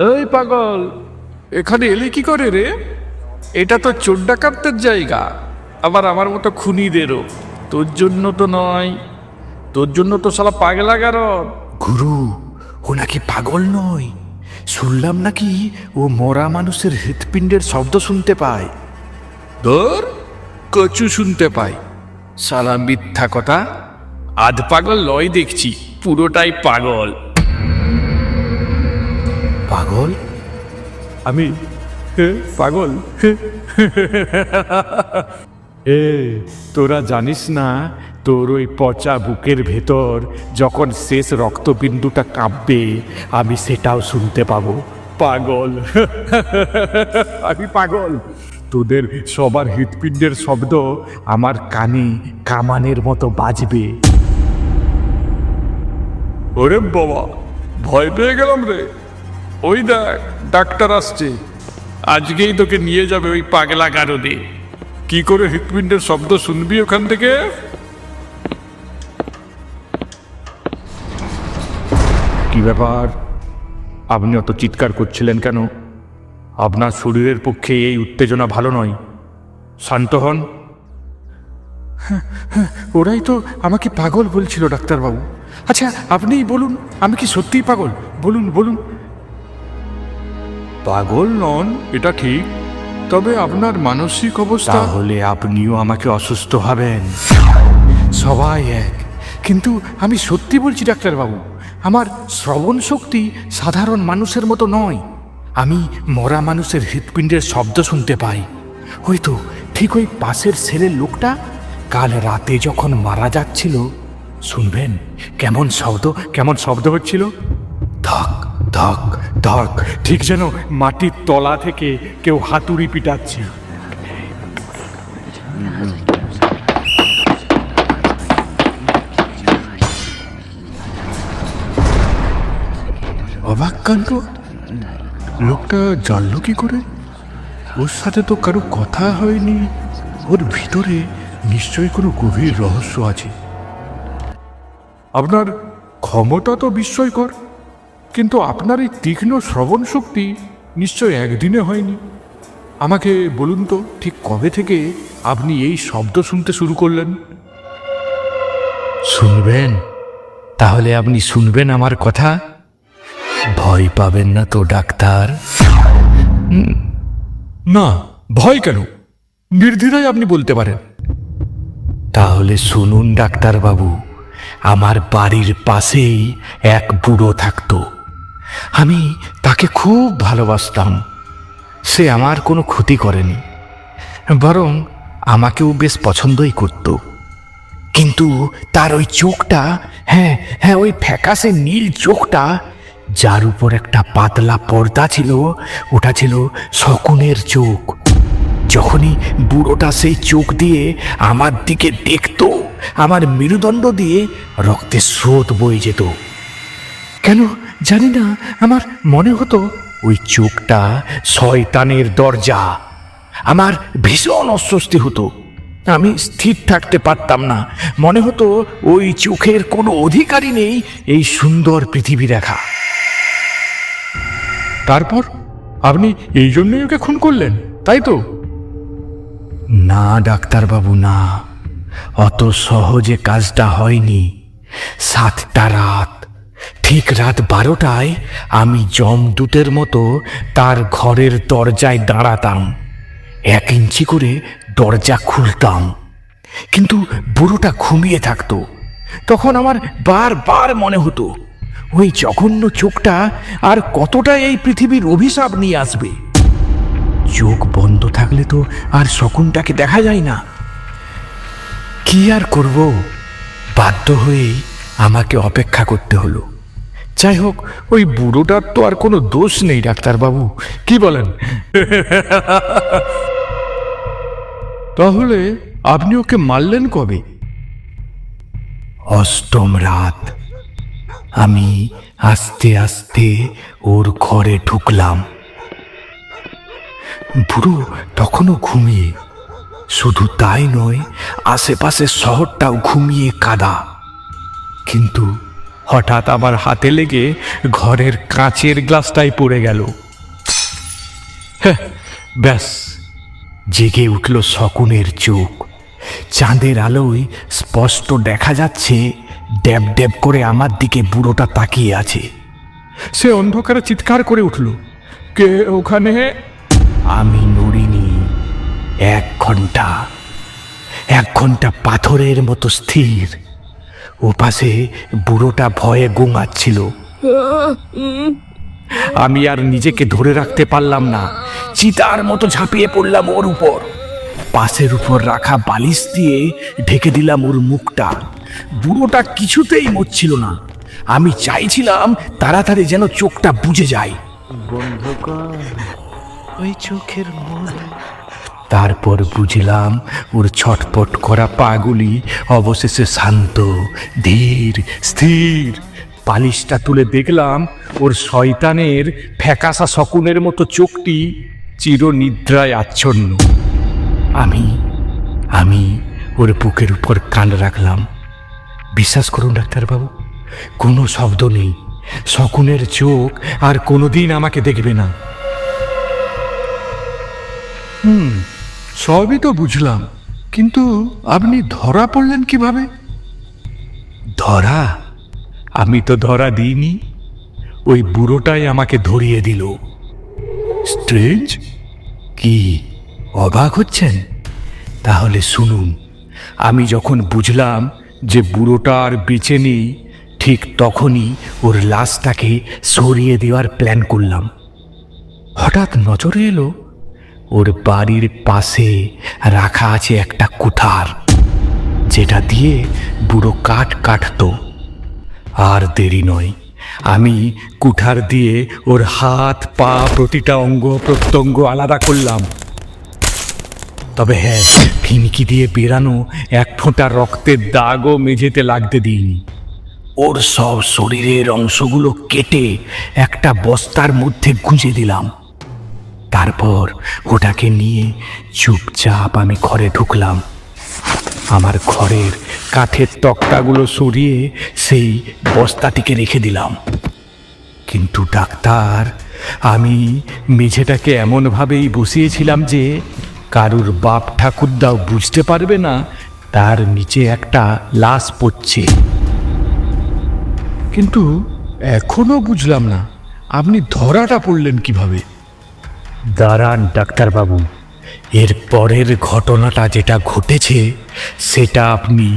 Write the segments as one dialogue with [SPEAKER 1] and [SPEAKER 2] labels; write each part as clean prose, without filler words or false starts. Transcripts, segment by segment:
[SPEAKER 1] এই পাগল, এখানে এলি কি করে রে? এটা তো চোর ডাকাতদের জায়গা, আবার আমার মতো খুনিদেরও। তোর জন্য তো নয়, তোর জন্য তো শালা পাগলাগারদ।
[SPEAKER 2] গুরু, ও নাকি পাগল নয়। শুনলাম নাকি ও মরা মানুষের হৃৎপিণ্ডের শব্দ শুনতে পায়।
[SPEAKER 1] তোর কচু শুনতে পাই, শালা মিথ্যা কথা। আধ পাগল লয় দেখছি, পুরোটাই পাগল।
[SPEAKER 2] পাগল?
[SPEAKER 1] আমি পাগল?
[SPEAKER 2] তোরা জানিস না, তোর ওই পচা বুকের ভেতর যখন শেষ রক্তবিন্দুটা কাঁপবে, আমি সেটাও শুনতে পাবো। পাগল। আমি পাগল। তোদের সবার হৃৎপিণ্ডের শব্দ আমার কানে কামানের মতো বাজবে।
[SPEAKER 1] ওরে বাবা, ভয় পেয়ে গেলাম রে। ওই দেখ, ডাক্তার আসছে, আজকেই তোকে নিয়ে যাবে ওই পাগলা গারদে। কি করে হৃৎপিণ্ডের শব্দ শুনবি ওখান থেকে?
[SPEAKER 2] কি ব্যাপার, আপনি অত চিৎকার করছিলেন কেন? আপনার শরীরের পক্ষে এই উত্তেজনা ভালো নয়। শান্ত হন। ওরাই তো আমাকে পাগল বলছিল ডাক্তারবাবু। আচ্ছা, আপনিই বলুন, আমি কি সত্যিই পাগল? বলুন বলুন।
[SPEAKER 1] পাগল নন, এটা ঠিক, তবে আপনার মানসিক অবস্থা।
[SPEAKER 2] তাহলে আপনিও আমাকে অসুস্থ হবেন? সবাই এক, কিন্তু আমি সত্যি বলছি ডাক্তারবাবু, আমার শ্রবণ শক্তি সাধারণ মানুষের মতো নয়। আমি মরা মানুষের হৃৎপিণ্ডের শব্দ শুনতে পাই। ওই তো, ঠিক ওই পাশের ছেলের লোকটা কাল রাতে যখন মারা যাচ্ছিল, শুনবেন কেমন শব্দ হচ্ছিল? ধক ধক ধক, ঠিক যেন মাটির তলা থেকে কেউ হাতুড়ি পিটাচ্ছে।
[SPEAKER 1] অবাক কাণ্ড, লোকটা জানলো কি করে? ওর সাথে তো কারো কথা হয়নি। ওর ভিতরে নিশ্চয়ই কোনো গভীর রহস্য আছে। আপনার ক্ষমতা তো বিস্ময়কর, কিন্তু আপনার এই তীক্ষ্ণ শ্রবণ শক্তি নিশ্চয় একদিনে হয়নি। আমাকে বলুন তো, ঠিক কবে থেকে আপনি এই শব্দ শুনতে শুরু করলেন?
[SPEAKER 2] শুনবেন? তাহলে আপনি শুনবেন আমার কথা? ভয় পাবেন না তো ডাক্তার?
[SPEAKER 1] না, ভয় কেন? নির্দ্বিধায় আপনি বলতে পারেন।
[SPEAKER 2] তাহলে শুনুন ডাক্তারবাবু, আমার বাড়ির পাশেই এক বুড়ো থাকতো। আমি তাকে খুব ভালোবাসতাম। সে আমার কোনো ক্ষতি করেনি, বরং আমাকেও বেশ পছন্দই করত। কিন্তু তার ওই চোখটা, হ্যাঁ হ্যাঁ, ওই ফ্যাকাশে নীল চোখটা, যার উপর একটা পাতলা পর্দা ছিল, ওটা ছিল শকুনের চোখ। যখনই বুড়োটা সেই চোখ দিয়ে আমার দিকে দেখতো, আমার মেরুদণ্ড দিয়ে রক্তের স্রোত বয়ে যেত। কেন জানি না, আমার মনে হতো ওই চোখটা শয়তানের দরজা। আমার ভীষণ অস্বস্তি হতো। আমি স্থির থাকতে পারতাম না। মনে হতো ওই চোখের কোনো অধিকারই নেই এই সুন্দর পৃথিবী দেখা।
[SPEAKER 1] তারপর আপনি এই জন্যই ওকে খুন করলেন, তাই তো?
[SPEAKER 2] না ডাক্তারবাবু, না, অত সহজে কাজটা হয়নি। 7টা রাত, ঠিক রাত 12টায় আমি যমদূতের মতো তার ঘরের দরজায় দাঁড়াতাম। 1 ইঞ্চি করে দরজা খুলতাম, কিন্তু বুড়োটা ঘুমিয়ে থাকতো। তখন আমার বারবার মনে হতো, ওই জঘন্য চোখটা আর কতটা এই পৃথিবীর অভিশাপ নিয়ে আসবে। চোখ বন্ধ থাকলে তো আর শকুনটাকে দেখা যায় না। কি আর করব, বাধ্য হয়েই আমাকে অপেক্ষা করতে হলো। যাই হোক, ওই বুড়োটার তো আর কোনো দোষ নেই ডাক্তারবাবু, কি বলেন?
[SPEAKER 1] তাহলে আপনি ওকে মারলেন কবে?
[SPEAKER 2] 8ম রাত। আমি আস্তে আস্তে ওর ঘরে ঢুকলাম। বুড়ো তখনও ঘুমিয়ে। শুধু তাই নয়, আশেপাশের শহরটাও ঘুমিয়ে কাদা। কিন্তু হঠাৎ আমার হাতে লেগে ঘরের কাঁচের গ্লাসটাই পড়ে গেল। হ্যাঁ, ব্যাস, জেগে উঠল শকুনের চোখ। চাঁদের আলোয় স্পষ্ট দেখা যাচ্ছে ড্যাব ড্যাব করে আমার দিকে বুড়োটা তাকিয়ে আছে।
[SPEAKER 1] সে অন্ধকারে চিৎকার করে উঠল, কে ওখানে?
[SPEAKER 2] আমি নড়িনি। 1 ঘন্টা পাথরের মতো স্থির। ওপাশে বুড়োটা ভয়ে গোঙাচ্ছিল। আমি আর নিজেকে ধরে রাখতে পারলাম না, চিতার মতো ঝাঁপিয়ে পড়লাম ওর উপর। পাশের উপর রাখা বালিশ দিয়ে ঢেকে দিলাম ওর মুখটা। বুড়োটা কিছুতেই মরছিল না। আমি চাইছিলাম তাড়াতাড়ি যেন চোখটা বুজে যায়।
[SPEAKER 3] ওই চোখের মনে
[SPEAKER 2] তারপর বুঝলাম ওর ছটপট করা পাগুলি অবশেষে শান্ত, ধীর, স্থির। পালিশটা তুলে দেখলাম ওর শয়তানের ফ্যাকাশা শকুনের মতো চোখটি চিরনিদ্রায় আচ্ছন্ন। আমি ওর বুকের উপর কান রাখলাম। বিশ্বাস করুন ডাক্তারবাবু, কোনো শব্দ নেই। শকুনের চোখ আর কোনোদিন আমাকে দেখবে না।
[SPEAKER 1] সবই তো বুঝলাম, কিন্তু আপনি ধরা পড়লেন কিভাবে?
[SPEAKER 2] ধরা? আমি তো ধরা দিইনি, ওই বুড়োটাই আমাকে ধরিয়ে দিল।
[SPEAKER 1] স্ট্রেঞ্জ।
[SPEAKER 2] কি অবাক হচ্ছেন? তাহলে শুনুন। আমি যখন বুঝলাম যে বুড়োটা আর বেঁচে নেই, ঠিক তখনই ওর লাশটাকে সরিয়ে দেওয়ার প্ল্যান করলাম। হঠাৎ নজরে এলো ওর বাড়ির পাশে রাখা আছে একটা কুঠার, যেটা দিয়ে বুড়ো কাঠ কাটতো। আর দেরি নয়, আমি কুঠার দিয়ে ওর হাত পা প্রতিটা অঙ্গ প্রত্যঙ্গ আলাদা করলাম। তবে হ্যাঁ, ফিনকি দিয়ে বেরানো 1 ফোঁটা রক্তের দাগও মেঝেতে লাগতে দিইনি। ওর সব শরীরের অংশগুলো কেটে একটা বস্তার মধ্যে গুঁজে দিলাম। তারপর ওটাকে নিয়ে চুপচাপ আমি ঘরে ঢুকলাম। আমার ঘরের কাঠের তক্তাগুলো সরিয়ে সেই বস্তাটিকে রেখে দিলাম। কিন্তু ডাক্তার, আমি মেঝেটাকে এমনভাবেই বসিয়েছিলাম যে কারুর বাপ ঠাকুরদাও বুঝতে পারবে না তার নিচে একটা লাশ পড়ছে।
[SPEAKER 1] কিন্তু এখনো বুঝলাম না, আপনি ধরাটা পড়লেন কিভাবে?
[SPEAKER 2] দাঁড়ান ডাক্তারবাবু, এর পরের ঘটনাটা যেটা ঘটেছে সেটা আপনি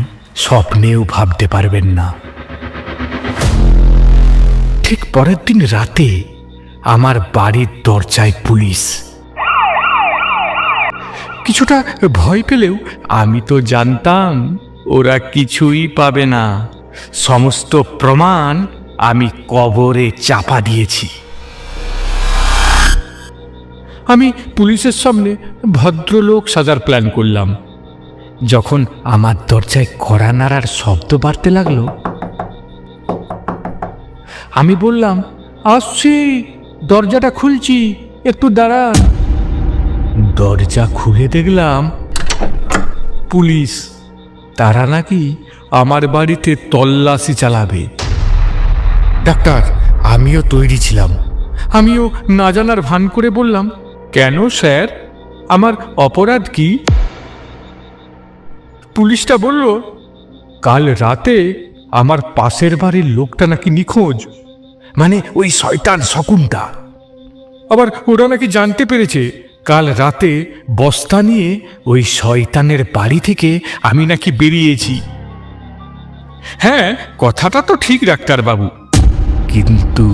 [SPEAKER 2] স্বপ্নেও ভাবতে পারবেন না। ঠিক পরের দিন রাতে আমার বাড়ির দরজায় পুলিশ। কিছুটা ভয় পেলেও আমি তো জানতাম ওরা কিছুই পাবে না। সমস্ত প্রমাণ আমি কবরে চাপা দিয়েছি। আমি পুলিশের সামনে ভদ্রলোক সাজার প্ল্যান করলাম। যখন আমার দরজায় কড়া নাড়ার শব্দ বাড়তে লাগলো, আমি বললাম, আসছি, দরজাটা খুলছি, একটু দাঁড়ান। দরজা খুলে দেখলাম পুলিশ। তারা নাকি আমার বাড়িতে তল্লাশি চালাবে। ডাক্তার, আমিও তৈরি ছিলাম। আমিও না জানার ভান করে বললাম, কেন স্যার, আমার অপরাধ কি? পুলিশটা বলল, কাল রাতে আমার পাশের বাড়ির লোকটা নাকি নিখোঁজ, মানে ওই শয়তান শকুনটা। আবার ওরা নাকি জানতে পেরেছে কাল রাতে বস্তা নিয়ে ওই শয়তানের বাড়ি থেকে আমি নাকি বেরিয়েছি। হ্যাঁ, কথাটা তো ঠিক ডাক্তারবাবু, কিন্তু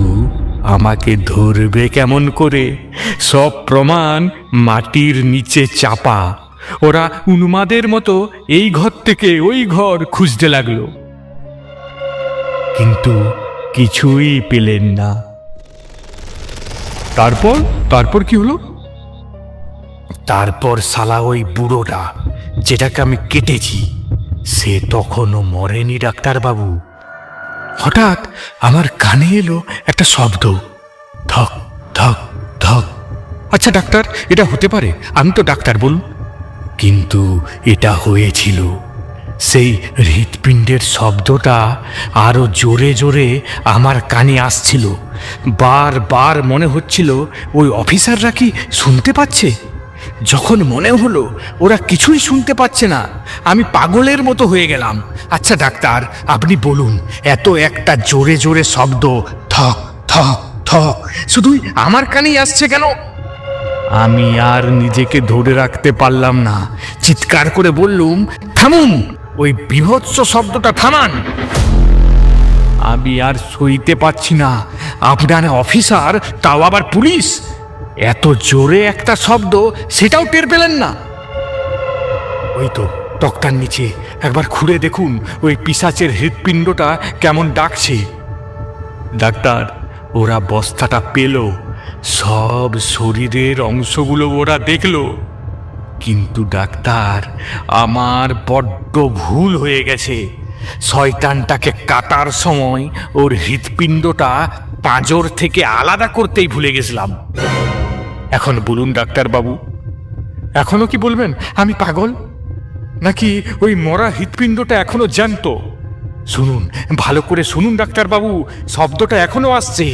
[SPEAKER 2] আমাকে ধরবে কেমন করে? সব প্রমাণ মাটির নিচে চাপা। ওরা উন্মাদের মতো এই ঘর থেকে ওই ঘর খুঁজতে লাগলো, কিন্তু কিছুই পেলেন না। তারপর কি হলো? তারপর শালা ওই বুড়োটা, যেটাকে আমি কেটেছি, সে তখনও মরেনি ডাক্তারবাবু। হঠাৎ আমার কানে এলো একটা শব্দ, ধক ধক ধক। আচ্ছা ডাক্তার, এটা হতে পারে, আমি তো ডাক্তার, বলুন। কিন্তু এটা হয়েছিল। সেই হৃৎপিণ্ডের শব্দটা আরো জোরে জোরে আমার কানে আসছিল। বারবার মনে হচ্ছিল ওই অফিসাররা কি শুনতে পাচ্ছে। যখন মনে হলো ওরা কিছুই শুনতে পাচ্ছে না, আমি পাগলের মতো হয়ে গেলাম। আচ্ছা ডাক্তার, আপনি বলুন, এত একটা জোরে জোরে শব্দ থক থক থক শুধুই আমার কানেই আসছে কেন? আমি আর নিজেকে ধরে রাখতে পারলাম না, চিৎকার করে বললুম, থামুন, ওই বীভৎস শব্দটা থামান। আমি আর সইতে পারছি না। আপনার অফিসার, তাও আবার পুলিশ, এত জোরে একটা শব্দ সেটাও টের পেলেন না? ওই তো তক্তার নিচে একবার খুঁড়ে দেখুন, ওই পিশাচের হৃৎপিণ্ডটা কেমন ডাকছে। ডাক্তার, ওরা বস্তাটা পেল, সব শরীরের অংশগুলো ওরা দেখল, কিন্তু ডাক্তার, আমার বড্ড ভুল হয়ে গেছে। শয়তানটাকে কাটার সময় ওর হৃৎপিণ্ডটা পাঁজর থেকে আলাদা করতেই ভুলে গেছিলাম। এখন বলুন ডাক্তারবাবু, এখনো কি বলবেন আমি পাগল, নাকি ওই মরা হৃৎপিণ্ডটা এখনো জ্যান্ত? শুনুন, ভালো করে শুনুন ডাক্তারবাবু, শব্দটা এখনো আসছে।